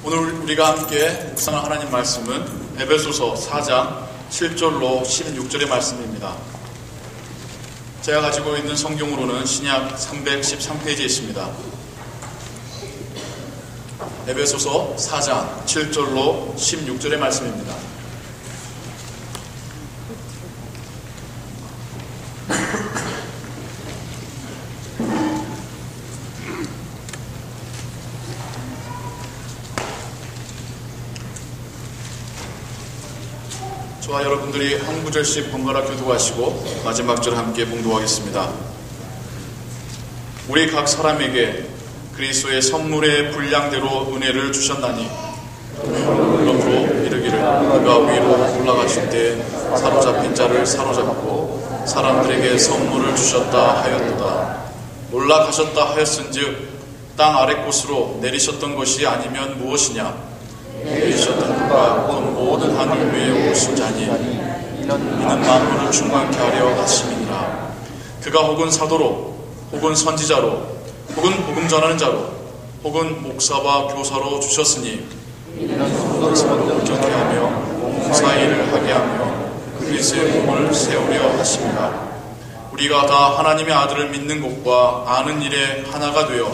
오늘 우리가 함께 묵상할 하나님 말씀은 에베소서 4장 7절로 16절의 말씀입니다. 제가 가지고 있는 성경으로는 신약 313페이지에 있습니다. 에베소서 4장 7절로 16절의 말씀입니다. 저와 여러분들이 한 구절씩 번갈아 교독하시고 마지막 절 함께 봉독하겠습니다. 우리 각 사람에게 그리스도의 선물의 분량대로 은혜를 주셨나니 그러므로 이르기를 그가 위로 올라가실 때 사로잡힌 자를 사로잡고 사람들에게 선물을 주셨다 하였도다. 올라가셨다 하였은즉 땅 아래 곳으로 내리셨던 것이 아니면 무엇이냐? 내리셨던 그가 곧 모든 하늘 위에 오신 자니 이는 만물을 충만케 하려 하심이니라. 그가 혹은 사도로 혹은 선지자로 혹은 복음 전하는 자로 혹은 목사와 교사로 주셨으니 이는 것을 경케 하며 봉사일을 하게 하며 그리스도의 몸을 세우려 하심이라. 우리가 다 하나님의 아들을 믿는 것과 아는 일에 하나가 되어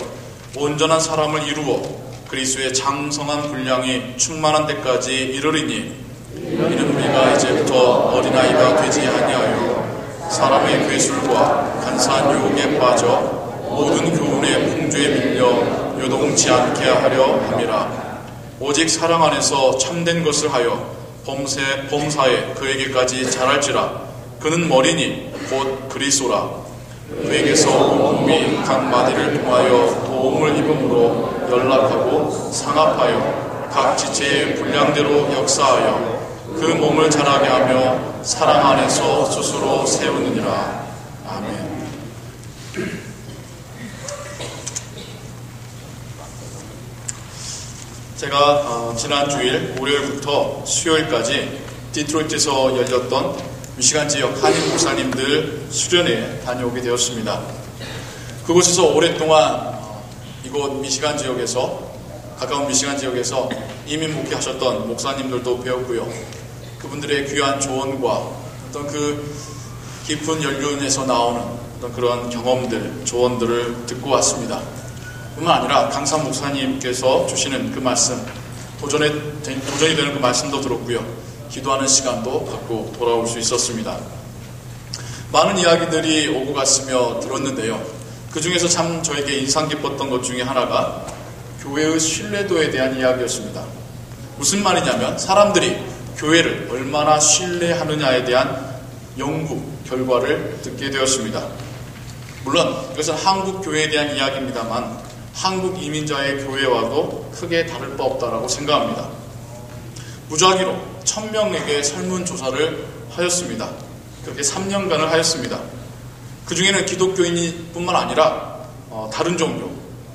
온전한 사람을 이루어 그리스도의 장성한 분량이 충만한 데까지 이르리니 이는 우리가 이제부터 어린아이가 되지 아니하여 사람의 괴술과 간사한 유혹에 빠져 모든 교훈의 풍조에 밀려 요동치 않게 하려 함이라. 오직 사랑 안에서 참된 것을 하여 범사에 그에게까지 자랄지라. 그는 머리니 곧 그리스도라. 그에게서 온 몸이 각 마디를 통하여 도움을 입음으로 연락하고 상합하여 각 지체의 분량대로 역사하여 그 몸을 자라게 하며 사랑 안에서 스스로 세우느니라. 아멘. 제가 지난 주일 월요일부터 수요일까지 디트로이트에서 열렸던 미시간 지역 한인 목사님들 수련회에 다녀오게 되었습니다. 그곳에서 오랫동안 이곳 미시간 지역에서 가까운 미시간 지역에서 이민 목회하셨던 목사님들도 배웠고요. 그분들의 귀한 조언과 어떤 그 깊은 연륜에서 나오는 어떤 그런 경험들, 조언들을 듣고 왔습니다. 뿐만 아니라 강산 목사님께서 주시는 그 말씀, 도전이 되는 그 말씀도 들었고요. 기도하는 시간도 갖고 돌아올 수 있었습니다. 많은 이야기들이 오고 갔으며 들었는데요. 그 중에서 참 저에게 인상 깊었던 것 중에 하나가 교회의 신뢰도에 대한 이야기였습니다. 무슨 말이냐면 사람들이 교회를 얼마나 신뢰하느냐에 대한 연구 결과를 듣게 되었습니다. 물론 이것은 한국 교회에 대한 이야기입니다만 한국 이민자의 교회와도 크게 다를 바 없다라고 생각합니다. 무작위로 1000명에게 설문조사를 하였습니다. 그렇게 3년간을 하였습니다. 그 중에는 기독교인이 뿐만 아니라 다른 종교,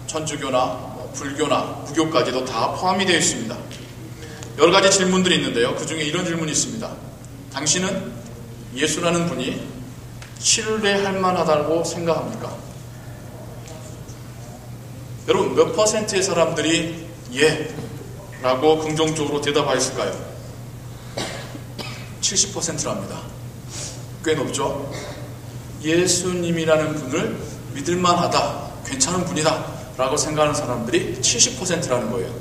천주교나 불교나 무교까지도 다 포함이 되어 있습니다. 여러 가지 질문들이 있는데요. 그 중에 이런 질문이 있습니다. 당신은 예수라는 분이 신뢰할 만하다고 생각합니까? 여러분, 몇 퍼센트의 사람들이 예 라고 긍정적으로 대답하였을까요? 70%랍니다. 꽤 높죠? 예수님이라는 분을 믿을만하다, 괜찮은 분이다 라고 생각하는 사람들이 70%라는 거예요.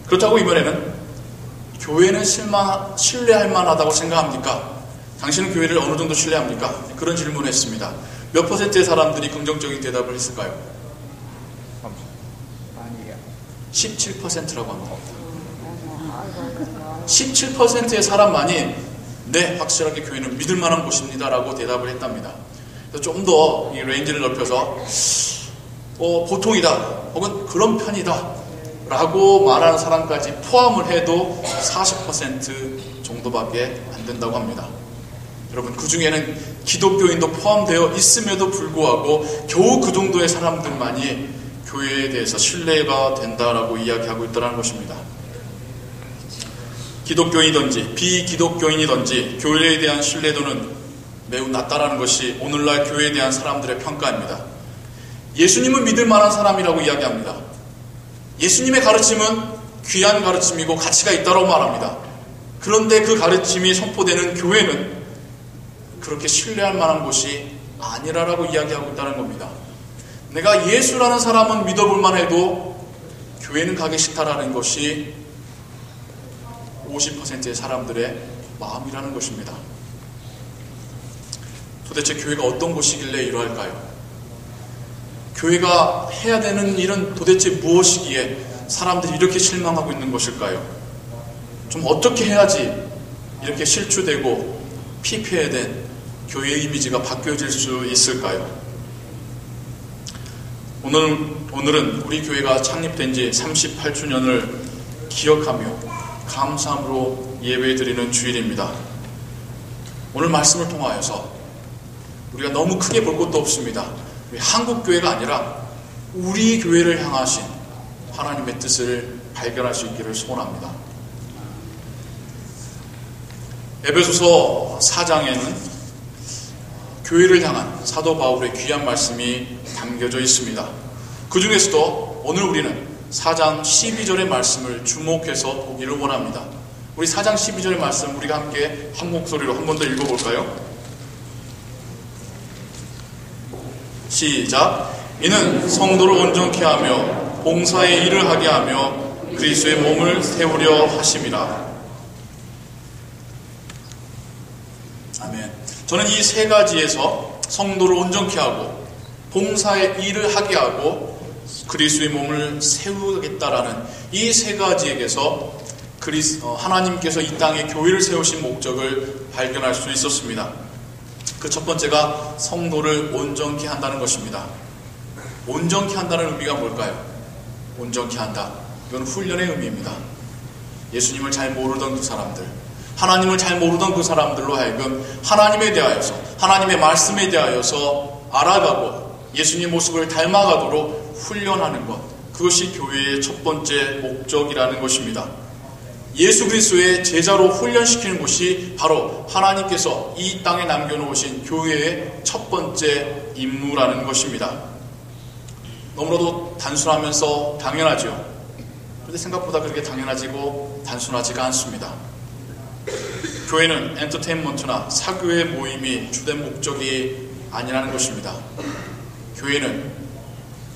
그렇다고 이번에는 교회는 신뢰할 만하다고 생각합니까? 당신은 교회를 어느 정도 신뢰합니까? 그런 질문을 했습니다. 몇 퍼센트의 사람들이 긍정적인 대답을 했을까요? 17%라고 합니다. 17%의 사람만이 네, 확실하게 교회는 믿을 만한 곳입니다 라고 대답을 했답니다. 좀 더 이 레인지를 넓혀서 보통이다 혹은 그런 편이다 라고 말하는 사람까지 포함을 해도 40% 정도밖에 안 된다고 합니다. 여러분, 그 중에는 기독교인도 포함되어 있음에도 불구하고 겨우 그 정도의 사람들만이 교회에 대해서 신뢰가 된다라고 이야기하고 있다는 것입니다. 기독교인이든지 비기독교인이든지 교회에 대한 신뢰도는 매우 낮다라는 것이 오늘날 교회에 대한 사람들의 평가입니다. 예수님은 믿을 만한 사람이라고 이야기합니다. 예수님의 가르침은 귀한 가르침이고 가치가 있다고 말합니다. 그런데 그 가르침이 선포되는 교회는 그렇게 신뢰할 만한 곳이 아니라라고 이야기하고 있다는 겁니다. 내가 예수라는 사람은 믿어볼 만해도 교회는 가기 싫다라는 것이 50%의 사람들의 마음이라는 것입니다. 도대체 교회가 어떤 곳이길래 이러할까요? 교회가 해야 되는 일은 도대체 무엇이기에 사람들이 이렇게 실망하고 있는 것일까요? 좀 어떻게 해야지 이렇게 실추되고 피폐해된 교회의 이미지가 바뀌어질 수 있을까요? 오늘은 우리 교회가 창립된 지 38주년을 기억하며 감사함으로 예배드리는 주일입니다. 오늘 말씀을 통하여서 우리가 너무 크게 볼 것도 없습니다. 한국 교회가 아니라 우리 교회를 향하신 하나님의 뜻을 발견할 수 있기를 소원합니다. 에베소서 4장에는 교회를 향한 사도 바울의 귀한 말씀이 담겨져 있습니다. 그 중에서도 오늘 우리는 4장 12절의 말씀을 주목해서 보기를 원합니다. 우리 4장 12절의 말씀 우리가 함께 한 목소리로 한 번 더 읽어볼까요? 시작. 이는 성도를 온전케 하며 봉사의 일을 하게 하며 그리스도의 몸을 세우려 하심이라. 아멘. 저는 이 세 가지에서 성도를 온전케 하고 봉사의 일을 하게 하고 그리스도의 몸을 세우겠다라는 이 세 가지에게서 하나님께서 이 땅에 교회를 세우신 목적을 발견할 수 있었습니다. 그 첫 번째가 성도를 온전케 한다는 것입니다. 온전케 한다는 의미가 뭘까요? 온전케 한다. 이건 훈련의 의미입니다. 예수님을 잘 모르던 그 사람들, 하나님을 잘 모르던 그 사람들로 하여금 하나님에 대하여서, 하나님의 말씀에 대하여서 알아가고 예수님 모습을 닮아가도록 훈련하는 것, 그것이 교회의 첫 번째 목적이라는 것입니다. 예수 그리스도의 제자로 훈련시키는 것이 바로 하나님께서 이 땅에 남겨놓으신 교회의 첫 번째 임무라는 것입니다. 너무나도 단순하면서 당연하죠. 그런데 생각보다 그렇게 당연하지고 단순하지가 않습니다. 교회는 엔터테인먼트나 사교의 모임이 주된 목적이 아니라는 것입니다. 교회는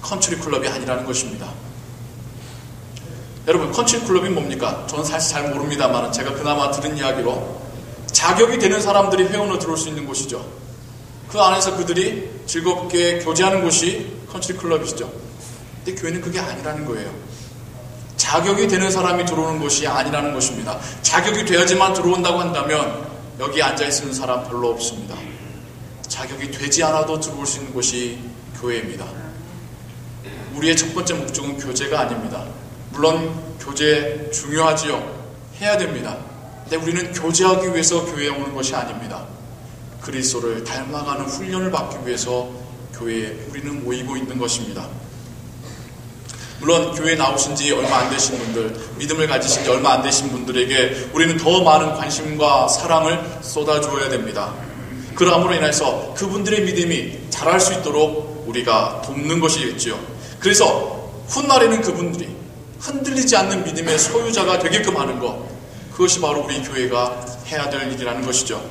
컨트리 클럽이 아니라는 것입니다. 여러분, 컨트리 클럽이 뭡니까? 저는 사실 잘 모릅니다만 제가 그나마 들은 이야기로 자격이 되는 사람들이 회원으로 들어올 수 있는 곳이죠. 그 안에서 그들이 즐겁게 교제하는 곳이 컨트리 클럽이시죠. 근데 교회는 그게 아니라는 거예요. 자격이 되는 사람이 들어오는 것이 아니라는 것입니다. 자격이 돼야지만 들어온다고 한다면 여기 앉아있는 사람 별로 없습니다. 자격이 되지 않아도 들어올 수 있는 곳이 교회입니다. 우리의 첫 번째 목적은 교제가 아닙니다. 물론 교제 중요하지요. 해야 됩니다. 근데 우리는 교제하기 위해서 교회에 오는 것이 아닙니다. 그리스도를 닮아가는 훈련을 받기 위해서 교회에 우리는 모이고 있는 것입니다. 물론 교회에 나오신 지 얼마 안 되신 분들, 믿음을 가지신 지 얼마 안 되신 분들에게 우리는 더 많은 관심과 사랑을 쏟아주어야 됩니다. 그러함으로 인해서 그분들의 믿음이 자랄 수 있도록 우리가 돕는 것이겠지요. 그래서 훗날에는 그분들이 흔들리지 않는 믿음의 소유자가 되게끔 하는 것, 그것이 바로 우리 교회가 해야 될 일이라는 것이죠.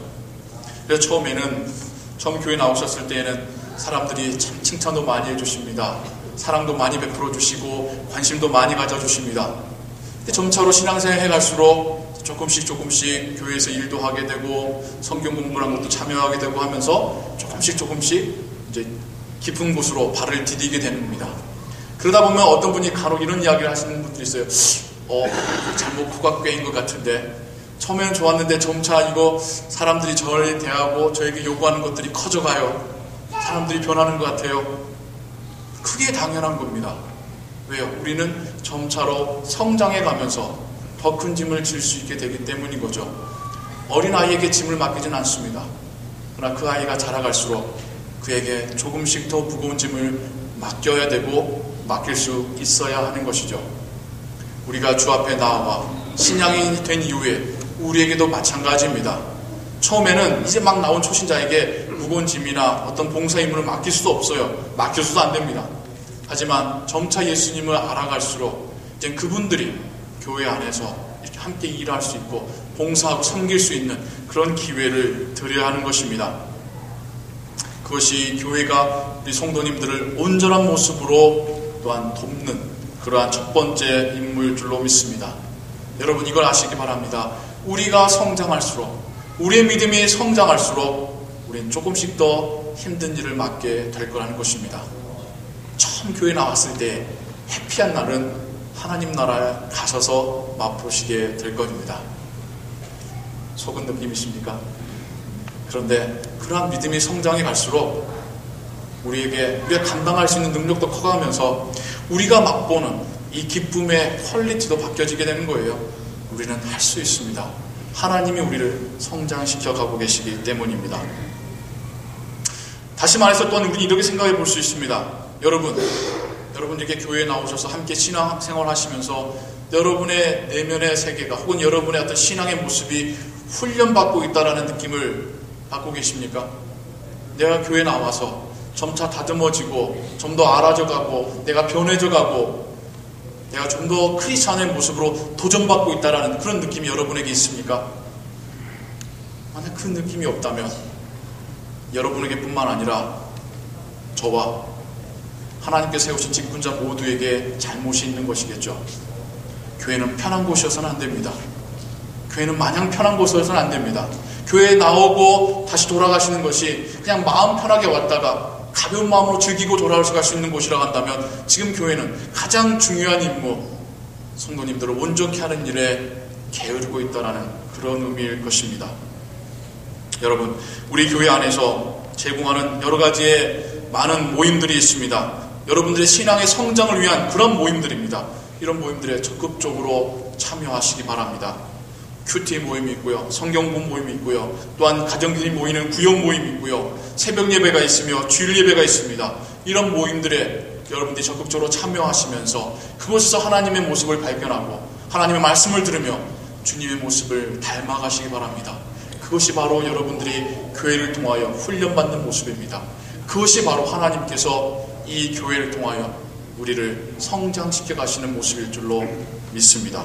그래서 처음 교회 나오셨을 때에는 사람들이 참 칭찬도 많이 해주십니다. 사랑도 많이 베풀어 주시고 관심도 많이 가져주십니다. 근데 점차로 신앙생활 해갈수록 조금씩 교회에서 일도 하게 되고 성경 공부라는 것도 참여하게 되고 하면서 조금씩 이제 깊은 곳으로 발을 디디게 됩니다. 그러다 보면 어떤 분이 간혹 이런 이야기를 하시는 분들이 있어요. 잘못 코가 꿰인 것 같은데 처음에는 좋았는데 점차 이거 사람들이 저를 대하고 저에게 요구하는 것들이 커져가요. 사람들이 변하는 것 같아요. 크게 당연한 겁니다. 왜요? 우리는 점차로 성장해 가면서 더 큰 짐을 질 수 있게 되기 때문인 거죠. 어린아이에게 짐을 맡기진 않습니다. 그러나 그 아이가 자라갈수록 그에게 조금씩 더 무거운 짐을 맡겨야 되고 맡길 수 있어야 하는 것이죠. 우리가 주 앞에 나와 신앙인이 된 이후에 우리에게도 마찬가지입니다. 처음에는 이제 막 나온 초신자에게 무거운 짐이나 어떤 봉사 임무를 맡길 수도 없어요. 맡겨서도 안 됩니다. 하지만 점차 예수님을 알아갈수록 이제 그분들이 교회 안에서 이렇게 함께 일할 수 있고 봉사하고 섬길 수 있는 그런 기회를 드려야 하는 것입니다. 그것이 교회가 우리 성도님들을 온전한 모습으로 또한 돕는 그러한 첫 번째 임무일 줄로 믿습니다. 여러분, 이걸 아시기 바랍니다. 우리가 성장할수록, 우리의 믿음이 성장할수록 우리는 조금씩 더 힘든 일을 맡게 될 거라는 것입니다. 처음 교회 나왔을 때 해피한 날은 하나님 나라에 가셔서 맛보시게 될 것입니다. 속은 느낌이십니까? 그런데 그러한 믿음이 성장해 갈수록 우리가 감당할 수 있는 능력도 커가면서 우리가 맛보는 이 기쁨의 퀄리티도 바뀌어지게 되는 거예요. 우리는 할 수 있습니다. 하나님이 우리를 성장시켜 가고 계시기 때문입니다. 다시 말해서 또한 우리는 이렇게 생각해 볼 수 있습니다. 여러분 이렇게 교회에 나오셔서 함께 신앙생활 하시면서 여러분의 내면의 세계가 혹은 여러분의 어떤 신앙의 모습이 훈련받고 있다라는 느낌을 받고 계십니까? 내가 교회에 나와서 점차 다듬어지고 좀 더 알아져가고 내가 변해져가고 내가 좀 더 크리스찬의 모습으로 도전받고 있다라는 그런 느낌이 여러분에게 있습니까? 만약 그 느낌이 없다면 여러분에게 뿐만 아니라 저와 하나님께 세우신 직분자 모두에게 잘못이 있는 것이겠죠. 교회는 편한 곳이어서는 안 됩니다. 교회는 마냥 편한 곳이어서는 안 됩니다. 교회에 나오고 다시 돌아가시는 것이 그냥 마음 편하게 왔다가 가벼운 마음으로 즐기고 돌아갈 수 있는 곳이라고 한다면 지금 교회는 가장 중요한 임무, 성도님들을 온전케 하는 일에 게으르고 있다는 그런 의미일 것입니다. 여러분, 우리 교회 안에서 제공하는 여러 가지의 많은 모임들이 있습니다. 여러분들의 신앙의 성장을 위한 그런 모임들입니다. 이런 모임들에 적극적으로 참여하시기 바랍니다. 큐티 모임이 있고요, 성경본 모임이 있고요, 또한 가정들이 모이는 구역 모임이 있고요, 새벽 예배가 있으며 주일 예배가 있습니다. 이런 모임들에 여러분들이 적극적으로 참여하시면서 그곳에서 하나님의 모습을 발견하고 하나님의 말씀을 들으며 주님의 모습을 닮아가시기 바랍니다. 그것이 바로 여러분들이 교회를 통하여 훈련받는 모습입니다. 그것이 바로 하나님께서 이 교회를 통하여 우리를 성장시켜 가시는 모습일 줄로 믿습니다.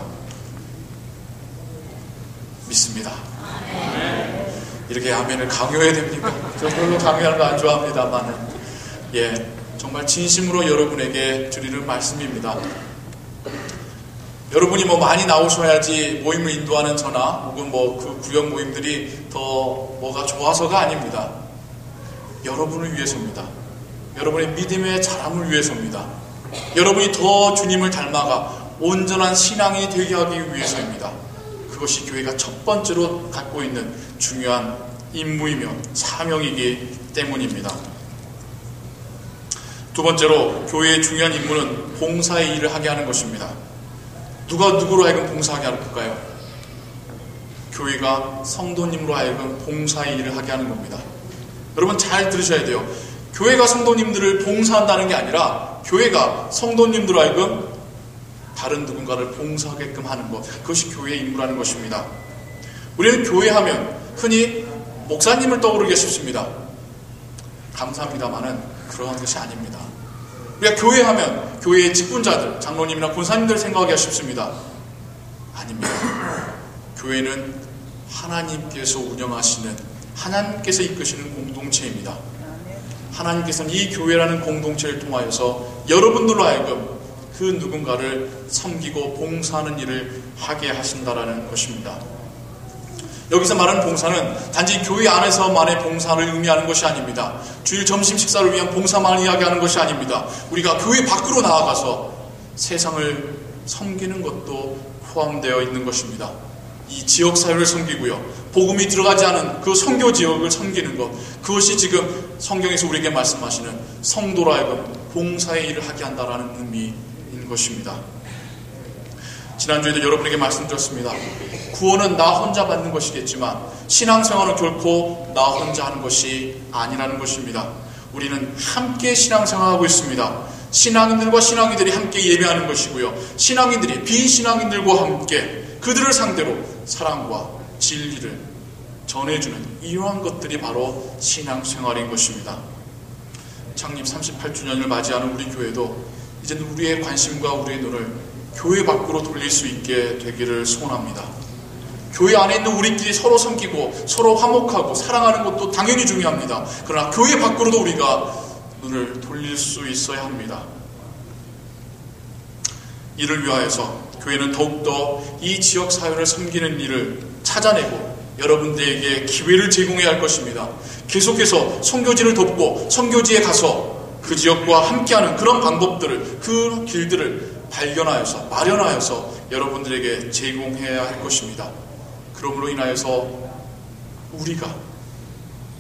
이렇게 아멘을 강요해야 됩니까? 저 별로 강요하는 거 안 좋아합니다만은, 정말 진심으로 여러분에게 드리는 말씀입니다. 여러분이 많이 나오셔야지 모임을 인도하는 저나 혹은 그 구역 모임들이 더 뭐가 좋아서가 아닙니다. 여러분을 위해서입니다. 여러분의 믿음의 자람을 위해서입니다. 여러분이 더 주님을 닮아가 온전한 신앙이 되게 하기 위해서입니다. 그것이 교회가 첫 번째로 갖고 있는 중요한 임무이며 사명이기 때문입니다. 두 번째로 교회의 중요한 임무는 봉사의 일을 하게 하는 것입니다. 누가 누구로 하여금 봉사하게 할까요? 교회가 성도님으로 하여금 봉사의 일을 하게 하는 겁니다. 여러분 잘 들으셔야 돼요. 교회가 성도님들을 봉사한다는 게 아니라 교회가 성도님들로 하여금 다른 누군가를 봉사하게끔 하는 것, 그것이 교회의 임무라는 것입니다. 우리는 교회하면 흔히 목사님을 떠오르기 쉽습니다. 감사합니다만은 그러한 것이 아닙니다. 우리가 교회하면 교회의 직분자들, 장로님이나 권사님들 생각하기가 쉽습니다. 아닙니다. 교회는 하나님께서 운영하시는, 하나님께서 이끄시는 공동체입니다. 하나님께서는 이 교회라는 공동체를 통하여서 여러분들로 하여금 그 누군가를 섬기고 봉사하는 일을 하게 하신다라는 것입니다. 여기서 말하는 봉사는 단지 교회 안에서만의 봉사를 의미하는 것이 아닙니다. 주일 점심 식사를 위한 봉사만 이야기하는 것이 아닙니다. 우리가 교회 밖으로 나아가서 세상을 섬기는 것도 포함되어 있는 것입니다. 이 지역사회를 섬기고요, 복음이 들어가지 않은 그 선교 지역을 섬기는 것, 그것이 지금 성경에서 우리에게 말씀하시는 성도로 하여금 봉사의 일을 하게 한다는 의미인 것입니다. 지난주에도 여러분에게 말씀드렸습니다. 구원은 나 혼자 받는 것이겠지만 신앙생활은 결코 나 혼자 하는 것이 아니라는 것입니다. 우리는 함께 신앙생활하고 있습니다. 신앙인들과 신앙인들이 함께 예배하는 것이고요, 신앙인들이 비신앙인들과 함께 그들을 상대로 사랑과 진리를 전해주는 이러한 것들이 바로 신앙생활인 것입니다. 창립 38주년을 맞이하는 우리 교회도 이제는 우리의 관심과 우리의 눈을 교회 밖으로 돌릴 수 있게 되기를 소원합니다. 교회 안에 있는 우리끼리 서로 섬기고 서로 화목하고 사랑하는 것도 당연히 중요합니다. 그러나 교회 밖으로도 우리가 눈을 돌릴 수 있어야 합니다. 이를 위하여서 교회는 더욱더 이 지역 사회를 섬기는 일을 찾아내고 여러분들에게 기회를 제공해야 할 것입니다. 계속해서 선교지를 돕고 선교지에 가서 그 지역과 함께하는 그런 방법들을, 그 길들을 발견하여서 마련하여서 여러분들에게 제공해야 할 것입니다. 그러므로 인하여서 우리가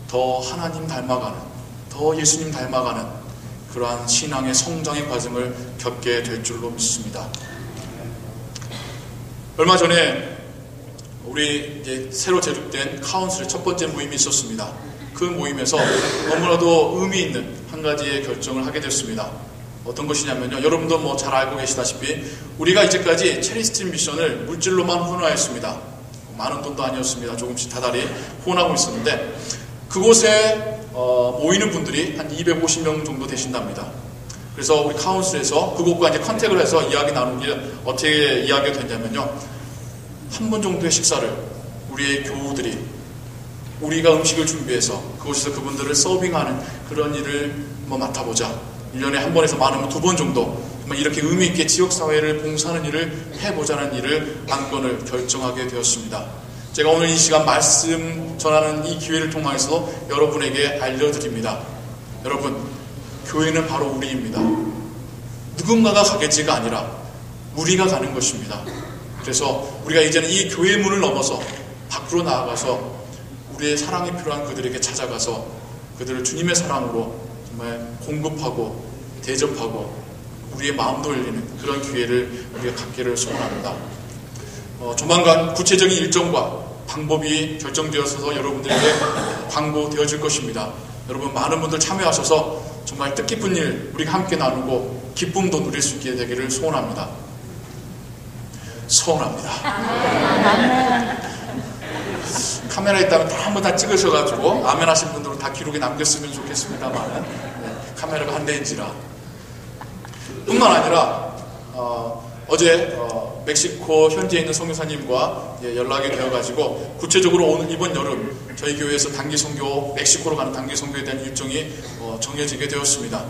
더 하나님 닮아가는, 더 예수님 닮아가는 그러한 신앙의 성장의 과정을 겪게 될 줄로 믿습니다. 얼마 전에 우리 이제 새로 제립된 카운슬의 첫 번째 모임이 있었습니다. 그 모임에서 너무나도 의미 있는 한 가지의 결정을 하게 됐습니다. 어떤 것이냐면요, 여러분도 뭐 잘 알고 계시다시피 우리가 이제까지 체리스팀 미션을 물질로만 후원하였습니다. 많은 돈도 아니었습니다. 조금씩 다달이 후원하고 있었는데 그곳에 모이는 분들이 한 250명 정도 되신답니다. 그래서 우리 카운슬에서 그곳과 이제 컨택을 해서 이야기 나누길 어떻게 이야기가 됐냐면요, 한 번 정도의 식사를 우리의 교우들이 우리가 음식을 준비해서 그곳에서 그분들을 서빙하는 그런 일을 한번 맡아보자. 1년에 한 번에서 많으면 2번 정도 이렇게 의미있게 지역사회를 봉사하는 일을 해보자는 일을 안건을 결정하게 되었습니다. 제가 오늘 이 시간 말씀 전하는 이 기회를 통해서 여러분에게 알려드립니다. 여러분, 교회는 바로 우리입니다. 누군가가 가겠지가 아니라 우리가 가는 것입니다. 그래서 우리가 이제는 이 교회 문을 넘어서 밖으로 나아가서 우리의 사랑이 필요한 그들에게 찾아가서 그들을 주님의 사랑으로 정말 공급하고 대접하고 우리의 마음도 열리는 그런 기회를 우리가 갖기를 소원합니다. 조만간 구체적인 일정과 방법이 결정되어서 여러분들에게 광고되어질 것입니다. 여러분 많은 분들 참여하셔서 정말 뜻깊은 일 우리가 함께 나누고 기쁨도 누릴 수 있게 되기를 소원합니다. 카메라 있다면 다 한번 다 찍으셔가지고 아멘 하신 분들은 다 기록에 남겼으면 좋겠습니다만 카메라가 한 대인지라 뿐만 아니라 어제 멕시코 현지에 있는 선교사님과 연락이 되어가지고 구체적으로 오늘 이번 여름 저희 교회에서 단기 선교, 멕시코로 가는 단기 선교에 대한 일정이 정해지게 되었습니다.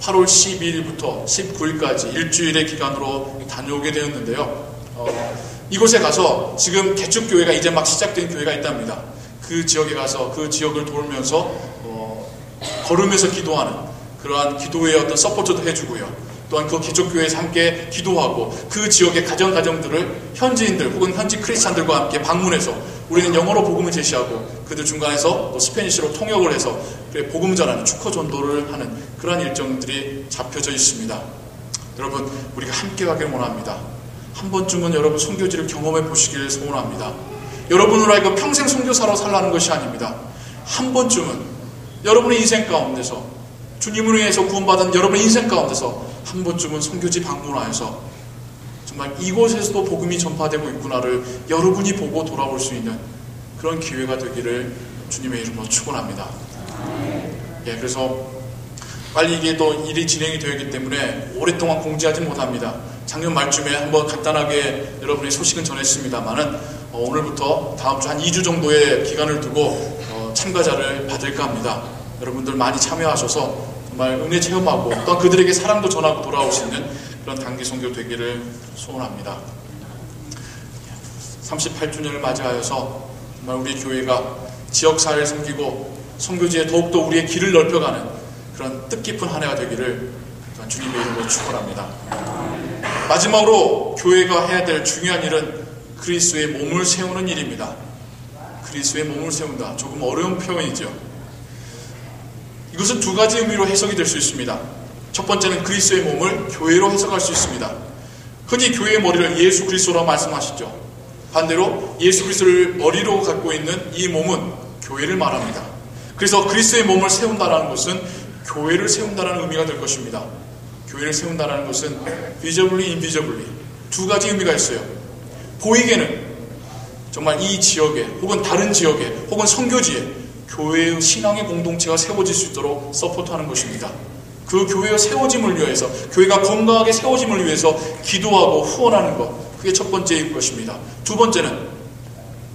8월 12일부터 19일까지 일주일의 기간으로 다녀오게 되었는데요. 이곳에 가서 지금 개축교회가 이제 막 시작된 교회가 있답니다. 그 지역에 가서 그 지역을 돌면서 걸으면서 기도하는 그러한 기도의 어떤 서포트도 해주고요. 또한 그 개척교회에서 함께 기도하고 그 지역의 가정들을 현지인들 혹은 현지 크리스찬들과 함께 방문해서 우리는 영어로 복음을 제시하고 그들 중간에서 또 스페니쉬로 통역을 해서 복음 전하는 축허 전도를 하는 그러한 일정들이 잡혀져 있습니다. 여러분 우리가 함께 가길 원합니다. 한 번쯤은 여러분 선교지를 경험해 보시길 소원합니다. 여러분으로 하여금 평생 선교사로 살라는 것이 아닙니다. 한 번쯤은 여러분의 인생 가운데서 주님을 위해서 구원받은 여러분의 인생 가운데서 한 번쯤은 선교지 방문하여서 정말 이곳에서도 복음이 전파되고 있구나를 여러분이 보고 돌아올 수 있는 그런 기회가 되기를 주님의 이름으로 축원합니다. 그래서 빨리 이게 또 일이 진행이 되었기 때문에 오랫동안 공지하지 못합니다. 작년 말쯤에 한번 간단하게 여러분의 소식은 전했습니다만은 오늘부터 다음 주 한 2주 정도의 기간을 두고 참가자를 받을까 합니다. 여러분들 많이 참여하셔서 정말 은혜 체험하고 또한 그들에게 사랑도 전하고 돌아올 수 있는 그런 단기 선교 되기를 소원합니다. 38주년을 맞이하여서 정말 우리 교회가 지역사회를 섬기고 선교지에 더욱더 우리의 길을 넓혀가는 그런 뜻깊은 한 해가 되기를 주님의 이름으로 축원합니다. 마지막으로 교회가 해야 될 중요한 일은 그리스도의 몸을 세우는 일입니다. 그리스도의 몸을 세운다. 조금 어려운 표현이죠. 이것은 두 가지 의미로 해석이 될 수 있습니다. 첫 번째는 그리스도의 몸을 교회로 해석할 수 있습니다. 흔히 교회의 머리를 예수 그리스도라고 말씀하시죠. 반대로 예수 그리스도를 머리로 갖고 있는 이 몸은 교회를 말합니다. 그래서 그리스도의 몸을 세운다는 것은 교회를 세운다는 의미가 될 것입니다. 교회를 세운다는 것은 visibly, invisibly 두 가지 의미가 있어요. 보이게는 정말 이 지역에 혹은 다른 지역에 혹은 선교지에 교회의 신앙의 공동체가 세워질 수 있도록 서포트하는 것입니다. 그 교회가 세워짐을 위해서, 교회가 건강하게 세워짐을 위해서 기도하고 후원하는 것, 그게 첫 번째일 것입니다. 두 번째는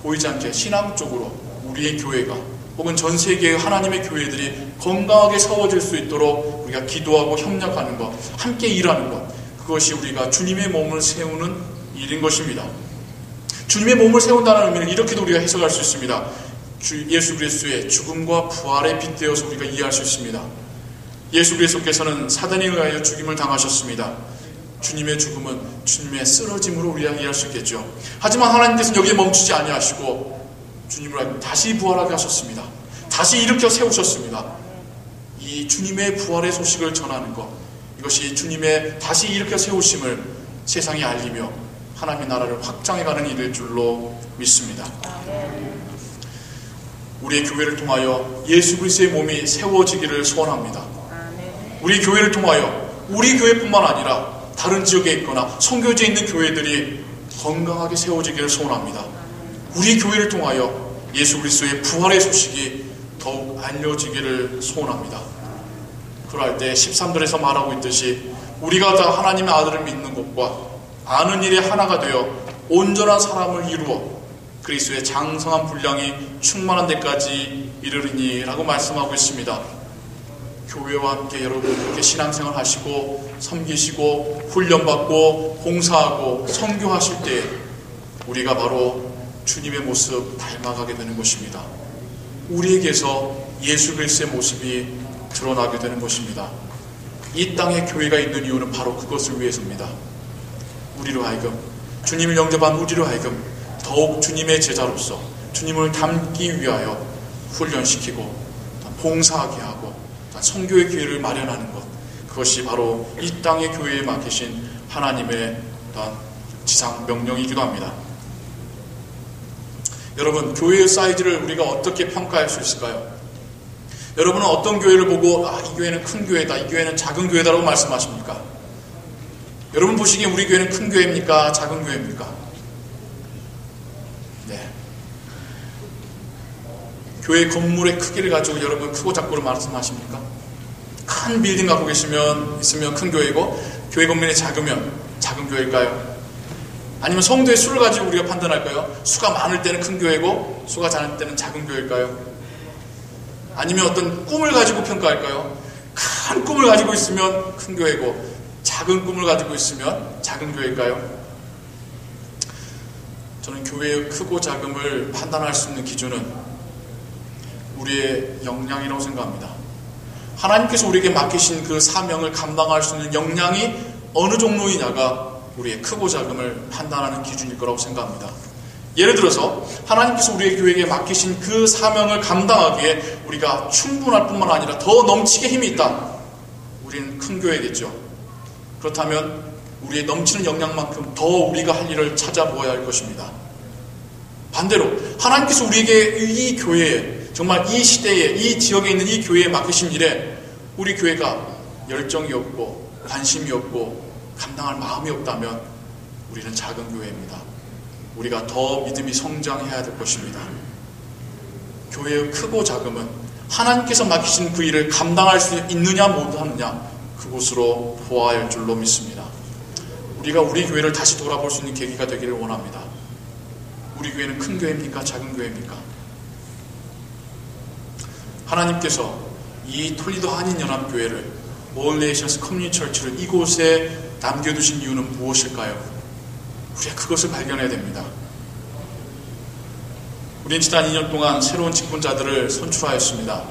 보이지 않게 신앙적으로 우리의 교회가 혹은 전 세계의 하나님의 교회들이 건강하게 세워질 수 있도록 우리가 기도하고 협력하는 것, 함께 일하는 것, 그것이 우리가 주님의 몸을 세우는 일인 것입니다. 주님의 몸을 세운다는 의미는 이렇게도 우리가 해석할 수 있습니다. 예수 그리스도의 죽음과 부활에 빗대어서 우리가 이해할 수 있습니다. 예수 그리스도께서는 사단에 의하여 죽임을 당하셨습니다. 주님의 죽음은 주님의 쓰러짐으로 우리가 이해할 수 있겠죠. 하지만 하나님께서는 여기에 멈추지 아니하시고 주님을 다시 부활하게 하셨습니다. 다시 일으켜 세우셨습니다. 이 주님의 부활의 소식을 전하는 것, 이것이 주님의 다시 일으켜 세우심을 세상에 알리며 하나님의 나라를 확장해가는 일일 줄로 믿습니다. 우리의 교회를 통하여 예수 그리스도의 몸이 세워지기를 소원합니다. 우리 교회를 통하여 우리 교회뿐만 아니라 다른 지역에 있거나 선교지에 있는 교회들이 건강하게 세워지기를 소원합니다. 우리 교회를 통하여 예수 그리스도의 부활의 소식이 더욱 알려지기를 소원합니다. 그럴 때 13절에서 말하고 있듯이 우리가 다 하나님의 아들을 믿는 것과 아는 일에 하나가 되어 온전한 사람을 이루어 그리스도의 장성한 분량이 충만한 데까지 이르리니 라고 말씀하고 있습니다. 교회와 함께 여러분 그렇게 신앙생활 하시고 섬기시고 훈련받고 봉사하고 선교하실 때 우리가 바로 주님의 모습 닮아가게 되는 것입니다. 우리에게서 예수 그리스도의 모습이 드러나게 되는 것입니다. 이 땅에 교회가 있는 이유는 바로 그것을 위해서입니다. 우리로 하여금, 주님을 영접한 우리로 하여금 더욱 주님의 제자로서 주님을 닮기 위하여 훈련시키고 봉사하게 하고 선교의 기회를 마련하는 것, 그것이 바로 이 땅의 교회에 맡기신 하나님의 지상 명령이기도 합니다. 여러분, 교회의 사이즈를 우리가 어떻게 평가할 수 있을까요? 여러분은 어떤 교회를 보고 이 교회는 큰 교회다, 이 교회는 작은 교회다라고 말씀하십니까? 여러분 보시기에 우리 교회는 큰 교회입니까? 작은 교회입니까? 네. 교회 건물의 크기를 가지고 여러분 크고 작고를 말씀하십니까? 큰 빌딩 갖고 있으면 큰 교회이고 교회 건물이 작으면 작은 교회일까요? 아니면 성도의 수를 가지고 우리가 판단할까요? 수가 많을 때는 큰 교회고 수가 작을 때는 작은 교회일까요? 아니면 어떤 꿈을 가지고 평가할까요? 큰 꿈을 가지고 있으면 큰 교회고 작은 꿈을 가지고 있으면 작은 교회일까요? 저는 교회의 크고 작음을 판단할 수 있는 기준은 우리의 역량이라고 생각합니다. 하나님께서 우리에게 맡기신 그 사명을 감당할 수 있는 역량이 어느 정도이냐가 우리의 크고 작음을 판단하는 기준일 거라고 생각합니다. 예를 들어서 하나님께서 우리의 교회에게 맡기신 그 사명을 감당하기에 우리가 충분할 뿐만 아니라 더 넘치게 힘이 있다. 우리는 큰 교회겠죠. 그렇다면 우리의 넘치는 역량만큼 더 우리가 할 일을 찾아보아야 할 것입니다. 반대로 하나님께서 우리에게 이 교회에, 정말 이 시대에, 이 지역에 있는 이 교회에 맡기신 일에 우리 교회가 열정이 없고 관심이 없고 감당할 마음이 없다면 우리는 작은 교회입니다. 우리가 더 믿음이 성장해야 될 것입니다. 교회의 크고 작음은 하나님께서 맡기신 그 일을 감당할 수 있느냐 못하느냐, 그곳으로 보아야 할 줄로 믿습니다. 우리가 우리 교회를 다시 돌아볼 수 있는 계기가 되기를 원합니다. 우리 교회는 큰 교회입니까? 작은 교회입니까? 하나님께서 이 톨리도 한인연합교회를, All Nations Community Church를 이곳에 남겨두신 이유는 무엇일까요? 우리가 그것을 발견해야 됩니다. 우리는 지난 2년 동안 새로운 직분자들을 선출하였습니다.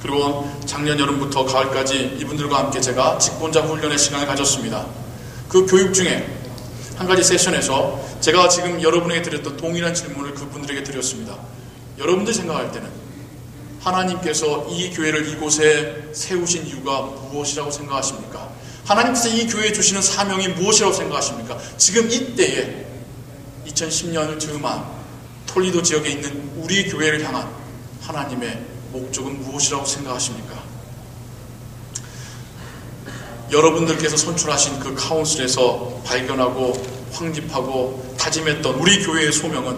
그리고 작년 여름부터 가을까지 이분들과 함께 제가 직분자 훈련의 시간을 가졌습니다. 그 교육 중에 한 가지 세션에서 제가 지금 여러분에게 드렸던 동일한 질문을 그분들에게 드렸습니다. 여러분들 생각할 때는 하나님께서 이 교회를 이곳에 세우신 이유가 무엇이라고 생각하십니까? 하나님께서 이 교회에 주시는 사명이 무엇이라고 생각하십니까? 지금 이때에 2010년을 즈음한 톨리도 지역에 있는 우리 교회를 향한 하나님의 목적은 무엇이라고 생각하십니까? 여러분들께서 선출하신 그 카운슬에서 발견하고 확립하고 다짐했던 우리 교회의 소명은,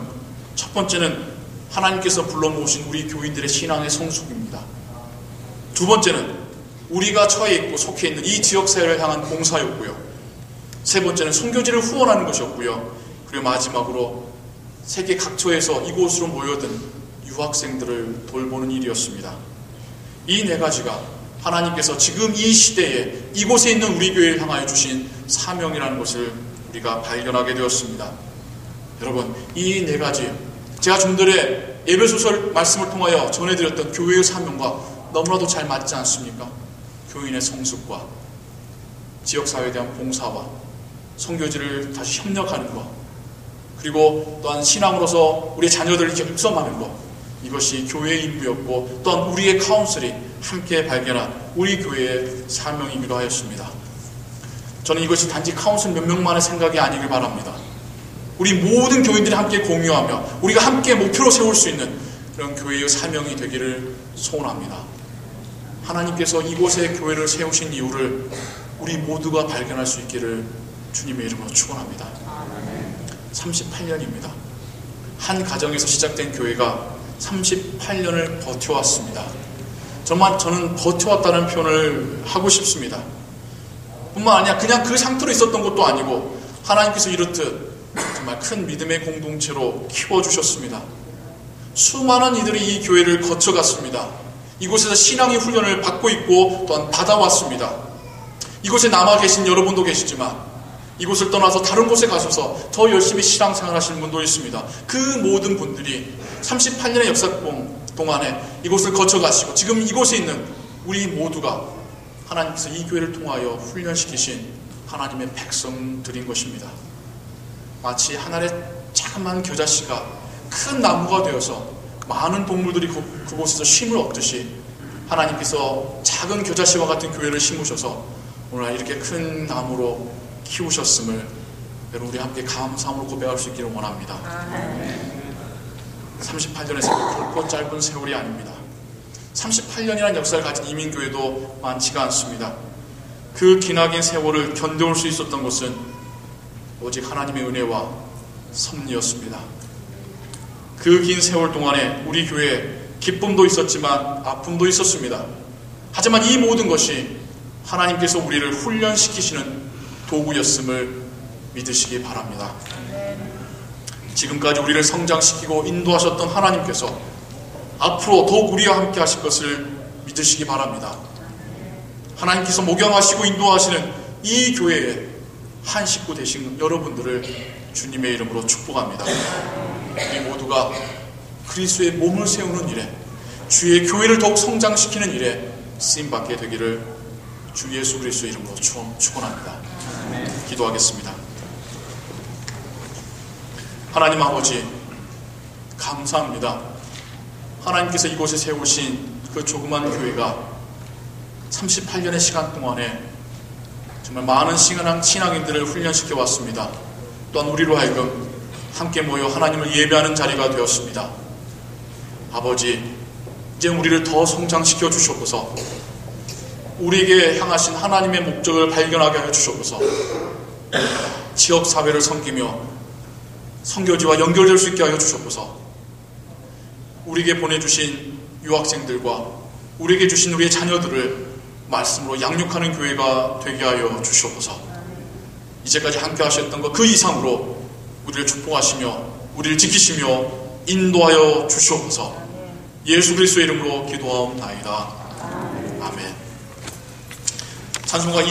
첫 번째는 하나님께서 불러 모으신 우리 교인들의 신앙의 성숙입니다. 두 번째는 우리가 처해 있고 속해 있는 이 지역사회를 향한 봉사였고요. 세 번째는 선교지를 후원하는 것이었고요. 그리고 마지막으로 세계 각처에서 이곳으로 모여든 유학생들을 돌보는 일이었습니다. 이 네 가지가 하나님께서 지금 이 시대에 이곳에 있는 우리 교회를 향하여 주신 사명이라는 것을 우리가 발견하게 되었습니다. 여러분, 이 네 가지, 제가 좀 전에 에베소서 말씀을 통하여 전해드렸던 교회의 사명과 너무나도 잘 맞지 않습니까? 교인의 성숙과 지역사회에 대한 봉사와 선교지를 다시 협력하는 것, 그리고 또한 신앙으로서 우리의 자녀들을 육성하는 것, 이것이 교회의 임무였고 또한 우리의 카운슬이 함께 발견한 우리 교회의 사명이기도 하였습니다. 저는 이것이 단지 카운슬 몇 명만의 생각이 아니길 바랍니다. 우리 모든 교인들이 함께 공유하며 우리가 함께 목표로 세울 수 있는 그런 교회의 사명이 되기를 소원합니다. 하나님께서 이곳에 교회를 세우신 이유를 우리 모두가 발견할 수 있기를 주님의 이름으로 축원합니다. 38년입니다. 한 가정에서 시작된 교회가 38년을 버텨왔습니다. 정말 저는 버텨왔다는 표현을 하고 싶습니다. 뿐만 아니라 그냥 그 상태로 있었던 것도 아니고 하나님께서 이렇듯 정말 큰 믿음의 공동체로 키워주셨습니다. 수많은 이들이 이 교회를 거쳐갔습니다. 이곳에서 신앙의 훈련을 받고 있고 또한 받아왔습니다. 이곳에 남아 계신 여러분도 계시지만 이곳을 떠나서 다른 곳에 가셔서 더 열심히 신앙생활 하시는 분도 있습니다. 그 모든 분들이 38년의 역사 동안에 이곳을 거쳐가시고 지금 이곳에 있는 우리 모두가 하나님께서 이 교회를 통하여 훈련시키신 하나님의 백성들인 것입니다. 마치 하늘의 자그마한 겨자씨가 큰 나무가 되어서 많은 동물들이 그곳에서 쉼을 얻듯이 하나님께서 작은 겨자씨와 같은 교회를 심으셔서 오늘 이렇게 큰 나무로 키우셨음을 여러분 우리 함께 감사함으로 고백할 수 있기를 원합니다. 38년의 세월 결코 짧은 세월이 아닙니다. 38년이라는 역사를 가진 이민교회도 많지가 않습니다. 그 기나긴 세월을 견뎌올 수 있었던 것은 오직 하나님의 은혜와 섭리였습니다. 그 긴 세월 동안에 우리 교회에 기쁨도 있었지만 아픔도 있었습니다. 하지만 이 모든 것이 하나님께서 우리를 훈련시키시는 도구였음을 믿으시기 바랍니다. 지금까지 우리를 성장시키고 인도하셨던 하나님께서 앞으로 더욱 우리와 함께 하실 것을 믿으시기 바랍니다. 하나님께서 목양하시고 인도하시는 이 교회의 한 식구 되신 여러분들을 주님의 이름으로 축복합니다. 우리 모두가 그리스도의 몸을 세우는 일에, 주의 교회를 더욱 성장시키는 일에 쓰임받게 되기를 주 예수 그리스도의 이름으로 축원합니다. 기도하겠습니다. 하나님 아버지, 감사합니다. 하나님께서 이곳에 세우신 그 조그만 교회가 38년의 시간 동안에 정말 많은 신앙인들을 훈련시켜 왔습니다. 또한 우리로 하여금 함께 모여 하나님을 예배하는 자리가 되었습니다. 아버지, 이제 우리를 더 성장시켜 주시옵소서. 우리에게 향하신 하나님의 목적을 발견하게 하여 주시옵소서. 지역사회를 섬기며 선교지와 연결될 수 있게 하여 주시옵소서. 우리에게 보내주신 유학생들과 우리에게 주신 우리의 자녀들을 말씀으로 양육하는 교회가 되게 하여 주시옵소서. 이제까지 함께 하셨던 것 그 이상으로 우리를 축복하시며 우리를 지키시며 인도하여 주시옵소서. 예수 그리스도의 이름으로 기도하옵나이다. 아멘. 찬송가